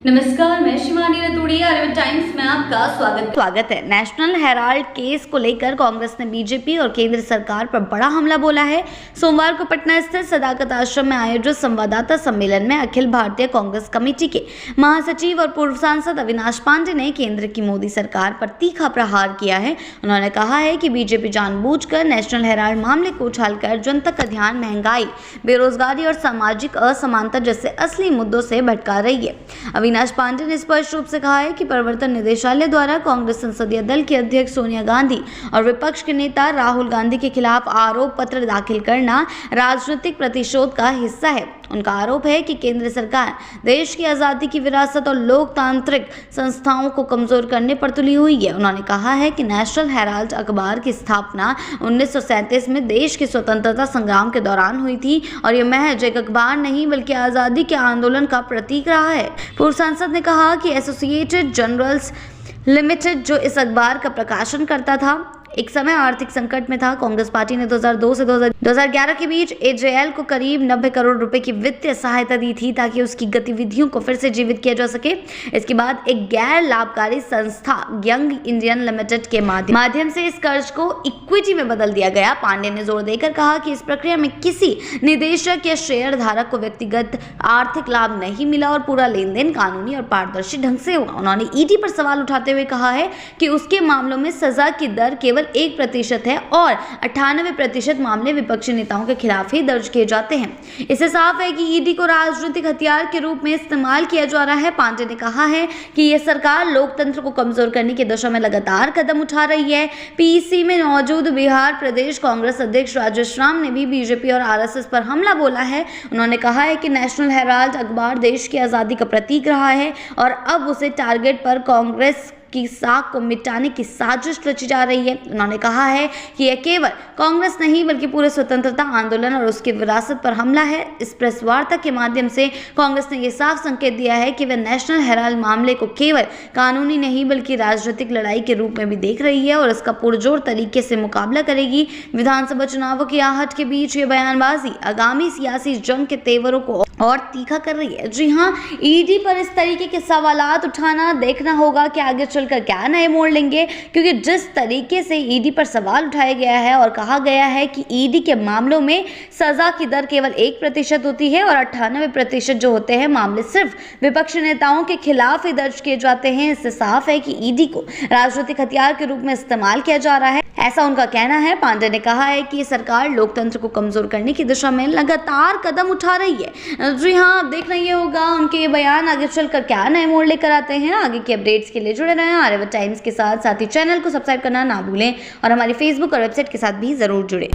नमस्कार, मैं शिवानी रतूड़ी, आर्यभट्ट टाइम्स में आपका स्वागत है। नेशनल हेराल्ड केस को लेकर कांग्रेस ने बीजेपी और केंद्र सरकार पर बड़ा हमला बोला है। सोमवार को पटना स्थित सदाकत आश्रम में आयोजित संवाददाता सम्मेलन में अखिल भारतीय कांग्रेस कमेटी के महासचिव और पूर्व सांसद अविनाश पांडे ने केंद्र की मोदी सरकार पर तीखा प्रहार किया है। उन्होंने कहा है कि बीजेपी जानबूझकर नेशनल हेराल्ड मामले को उछालकर जनता का ध्यान महंगाई, बेरोजगारी और सामाजिक असमानता जैसे असली मुद्दों से भटका रही है। अविनाश पांडे ने स्पष्ट रूप से कहा है कि प्रवर्तन निदेशालय द्वारा कांग्रेस संसदीय दल की अध्यक्ष सोनिया गांधी और विपक्ष के नेता राहुल गांधी के खिलाफ आरोप पत्र दाखिल करना राजनीतिक प्रतिशोध का हिस्सा है। उनका आरोप है कि केंद्र सरकार देश की आज़ादी की विरासत और लोकतांत्रिक संस्थाओं को कमजोर करने पर तुली हुई है। उन्होंने कहा है कि नेशनल हेराल्ड अखबार की स्थापना 1937 में देश की स्वतंत्रता संग्राम के दौरान हुई थी और यह महज एक अखबार नहीं बल्कि आज़ादी के आंदोलन का प्रतीक रहा है। पूर्व सांसद ने कहा कि एसोसिएटेड जर्नल्स लिमिटेड जो इस अखबार का प्रकाशन करता था, एक समय आर्थिक संकट में था। कांग्रेस पार्टी ने 2002 से 2011 के बीच एजेएल को करीब 90 करोड़ रुपए की वित्तीय सहायता दी थी ताकि उसकी गतिविधियों को फिर से जीवित किया जा सके। इसके बाद एक गैर लाभकारी संस्था यंग इंडियन लिमिटेड के माध्यम से इस कर्ज को इक्विटी में बदल दिया गया। पांडे ने जोर देकर कहा कि इस प्रक्रिया में किसी निदेशक या शेयर धारक को व्यक्तिगत आर्थिक लाभ नहीं मिला और पूरा लेन देन कानूनी और पारदर्शी ढंग से हुआ। उन्होंने ईडी पर सवाल उठाते हुए कहा है कि उसके मामलों में सजा की दर केवल 1% है और 98% मामले विपक्षी नेताओं के खिलाफ ही दर्ज किए जाते हैं। इससे साफ है कि ईडी को राजनीतिक हथियार के रूप में इस्तेमाल किया जा रहा है। पांडे ने कहा है कि यह सरकार लोकतंत्र को कमजोर करने की दिशा में लगातार कदम उठा रही है। पीसी में मौजूद बिहार प्रदेश कांग्रेस अध्यक्ष राजेश राम ने भी बीजेपी और आरएसएस पर हमला बोला है। उन्होंने कहा है कि नेशनल हेराल्ड अखबार देश की आजादी का प्रतीक रहा है और अब उसे टारगेट पर कांग्रेस की साख को मिटाने की साजिश रची जा रही है। उन्होंने कहा है कि यह केवल कांग्रेस नहीं बल्कि पूरे स्वतंत्रता आंदोलन और उसकी विरासत पर हमला है। इस प्रेस वार्ता के माध्यम से कांग्रेस ने यह साफ संकेत दिया है कि वह नेशनल हेराल्ड मामले को केवल कानूनी नहीं बल्कि राजनीतिक लड़ाई के रूप में भी देख रही है और इसका पुरजोर तरीके से मुकाबला करेगी। विधानसभा चुनावों की आहट के बीच ये बयानबाजी आगामी सियासी जंग के तेवरों को और तीखा कर रही है। जी हाँ, ईडी पर इस तरीके के सवालात उठाना देखना होगा कि आगे चलकर क्या नए मोड़ लेंगे, क्योंकि जिस तरीके से ईडी पर सवाल उठाया गया है और कहा गया है कि ईडी के मामलों में सजा की दर केवल 1% होती है और 98% जो होते हैं मामले सिर्फ विपक्षी नेताओं के खिलाफ ही दर्ज किए जाते हैं। इससे साफ है कि ईडी को राजनीतिक हथियार के रूप में इस्तेमाल किया जा रहा है, ऐसा उनका कहना है। पांडे ने कहा है कि सरकार लोकतंत्र को कमजोर करने की दिशा में लगातार कदम उठा रही है। जी हाँ, अब देखना ये होगा उनके ये बयान आगे चलकर क्या नए मोड़ लेकर आते हैं। आगे की अपडेट्स के लिए जुड़े रहें आर्यभट्ट टाइम्स के साथ ही चैनल को सब्सक्राइब करना ना भूलें और हमारी फेसबुक और वेबसाइट के साथ भी जरूर जुड़े।